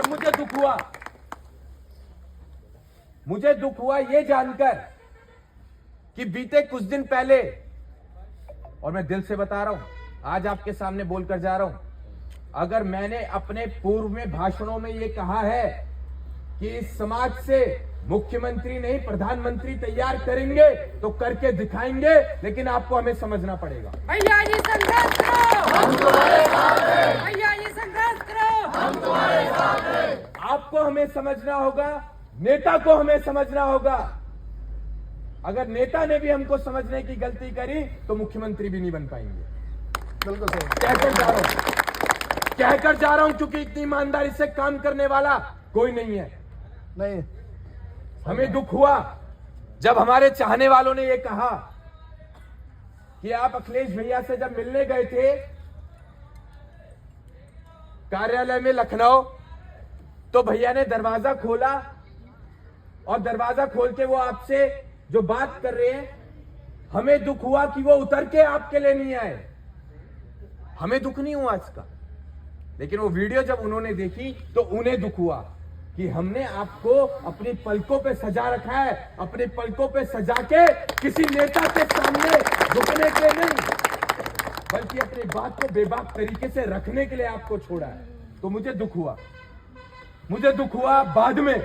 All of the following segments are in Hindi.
और मुझे दुख हुआ ये जानकर कि बीते कुछ दिन पहले, और मैं दिल से बता रहा हूं, आज आपके सामने बोलकर जा रहा हूं, अगर मैंने अपने पूर्व में भाषणों में ये कहा है कि इस समाज से मुख्यमंत्री नहीं प्रधानमंत्री तैयार करेंगे तो करके दिखाएंगे, लेकिन आपको हमें समझना पड़ेगा। भैया जी संघर्ष करो, हम तुम्हारे साथ हैं। भैया जी संघर्ष करो, हम तुम्हारे साथ हैं। आपको हमें समझना होगा, नेता को हमें समझना होगा। अगर नेता ने भी हमको समझने की गलती करी तो मुख्यमंत्री भी नहीं बन पाएंगे। बिल्कुल सही। कहकर जा रहा हूं क्योंकि इतनी ईमानदारी से काम करने वाला कोई नहीं है। नहीं, हमें दुख हुआ जब हमारे चाहने वालों ने यह कहा कि आप अखिलेश भैया से जब मिलने गए थे कार्यालय में लखनऊ, तो भैया ने दरवाजा खोला और दरवाजा खोल के वो आपसे जो बात कर रहे हैं, हमें दुख हुआ कि वो उतर के आपके लिए नहीं आए। हमें दुख नहीं हुआ इसका, लेकिन वो वीडियो जब उन्होंने देखी तो उन्हें दुख हुआ कि हमने आपको अपनी पलकों पे सजा रखा है, अपनी पलकों पे सजा के किसी नेता के सामने झुकने के नहीं, बल्कि अपनी बात को बेबाक तरीके से रखने के लिए आपको छोड़ा है। तो मुझे दुख हुआ बाद में।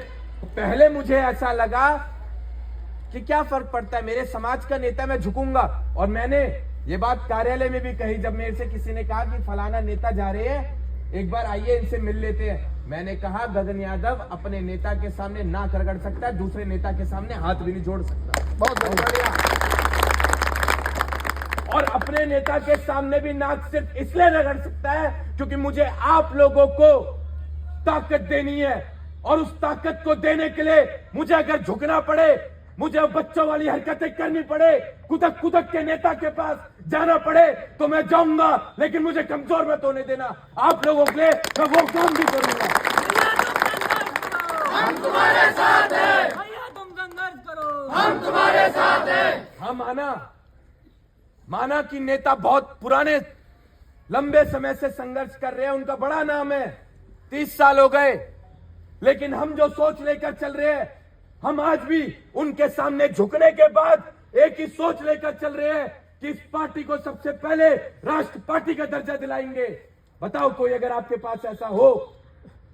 पहले मुझे ऐसा लगा कि क्या फर्क पड़ता है, मेरे समाज का नेता, मैं झुकूंगा। और मैंने ये बात कार्यालय में भी कही जब मेरे से किसी ने कहा कि फलाना नेता जा रहे हैं, एक बार आइए इनसे मिल लेते हैं। मैंने कहा गगन यादव अपने नेता के सामने नाक रगड़ सकता है, दूसरे नेता के सामने हाथ भी नहीं जोड़ सकता। बहुत बढ़िया। और अपने नेता के सामने भी नाक सिर्फ इसलिए रगड़ सकता है क्योंकि मुझे आप लोगों को ताकत देनी है, और उस ताकत को देने के लिए मुझे अगर झुकना पड़े, मुझे बच्चों वाली हरकतें करनी पड़े, कुदक के नेता के पास जाना पड़े, तो मैं जाऊंगा, लेकिन मुझे कमजोर मत होने देना। आप लोगों के लिए मैं वो काम भी करूंगा। हम तुम्हारे साथ हैं। भैया तुम संघर्ष करो, हम तुम्हारे साथ हैं। हाँ, माना कि नेता बहुत पुराने लंबे समय से संघर्ष कर रहे हैं, उनका बड़ा नाम है, 30 साल हो गए, लेकिन हम जो सोच लेकर चल रहे हैं, हम आज भी उनके सामने झुकने के बाद एक ही सोच लेकर चल रहे हैं कि इस पार्टी को सबसे पहले राष्ट्र पार्टी का दर्जा दिलाएंगे। बताओ कोई अगर आपके पास ऐसा हो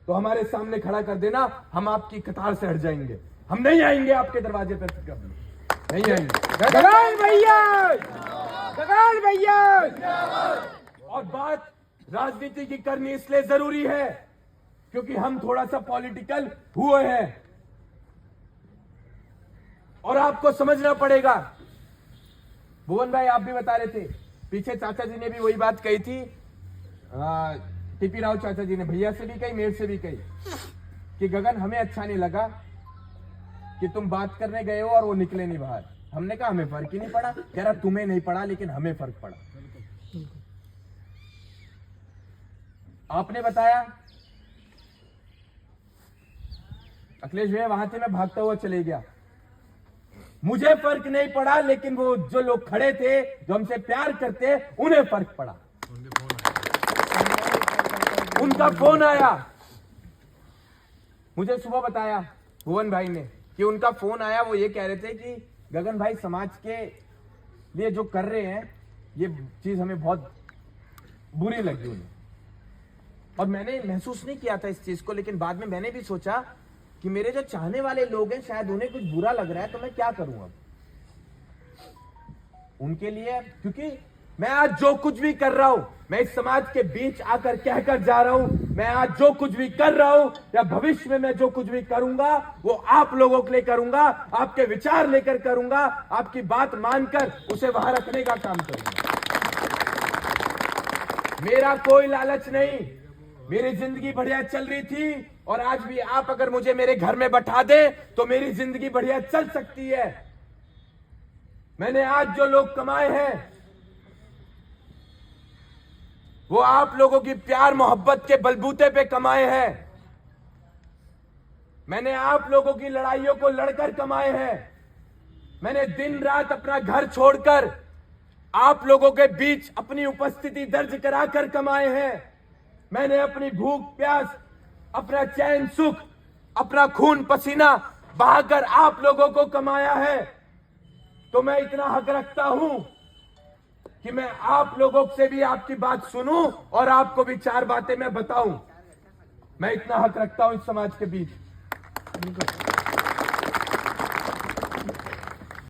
तो हमारे सामने खड़ा कर देना, हम आपकी कतार से हट जाएंगे। हम नहीं आएंगे आपके दरवाजे पर, नहीं आएंगे। गगन भैया। और बात राजनीति की करनी इसलिए जरूरी है क्योंकि हम थोड़ा सा पॉलिटिकल हुए हैं, और आपको समझना पड़ेगा। भुवन भाई आप भी बता रहे थे, पीछे चाचा जी ने भी वही बात कही थी, टीपी राव चाचा जी ने भैया से भी कही, मेरे से भी कही कि गगन हमें अच्छा नहीं लगा कि तुम बात करने गए हो और वो निकले नहीं बाहर। हमने कहा हमें फर्क ही नहीं पड़ा। कह रहा तुम्हें नहीं पड़ा लेकिन हमें फर्क पड़ा। आपने बताया अखिलेश भैया वहां थे, मैं भागता हुआ चले गया, मुझे फर्क नहीं पड़ा, लेकिन वो जो लोग खड़े थे जो हमसे प्यार करते उन्हें फर्क पड़ा। उनका फोन आया, मुझे सुबह बताया भुवन भाई ने कि उनका फोन आया। वो ये कह रहे थे कि गगन भाई समाज के लिए जो कर रहे हैं ये चीज हमें बहुत बुरी लगी उन्हें, और मैंने महसूस नहीं किया था इस चीज को, लेकिन बाद में मैंने भी सोचा कि मेरे जो चाहने वाले लोग हैं शायद उन्हें कुछ बुरा लग रहा है, तो मैं क्या करूं अब उनके लिए। क्योंकि मैं आज जो कुछ भी कर रहा हूं, मैं इस समाज के बीच आकर कहकर जा रहा हूं, मैं आज जो कुछ भी कर रहा हूं या भविष्य में मैं जो कुछ भी करूंगा वो आप लोगों के लिए करूंगा, आपके विचार लेकर करूंगा, आपकी बात मानकर उसे वहां रखने का काम करूंगा। मेरा कोई लालच नहीं, मेरी जिंदगी बढ़िया चल रही थी, और आज भी आप अगर मुझे मेरे घर में बैठा दे तो मेरी जिंदगी बढ़िया चल सकती है। मैंने आज जो लोग कमाए हैं वो आप लोगों की प्यार मोहब्बत के बलबूते पे कमाए हैं। मैंने आप लोगों की लड़ाइयों को लड़कर कमाए हैं। मैंने दिन रात अपना घर छोड़कर आप लोगों के बीच अपनी उपस्थिति दर्ज कराकर कमाए हैं। मैंने अपनी भूख प्यास अपना चैन सुख, अपना खून पसीना बहाकर आप लोगों को कमाया है, तो मैं इतना हक रखता हूं कि मैं आप लोगों से भी आपकी बात सुनूं और आपको भी 4 बातें मैं बताऊं। मैं इतना हक रखता हूं इस समाज के बीच।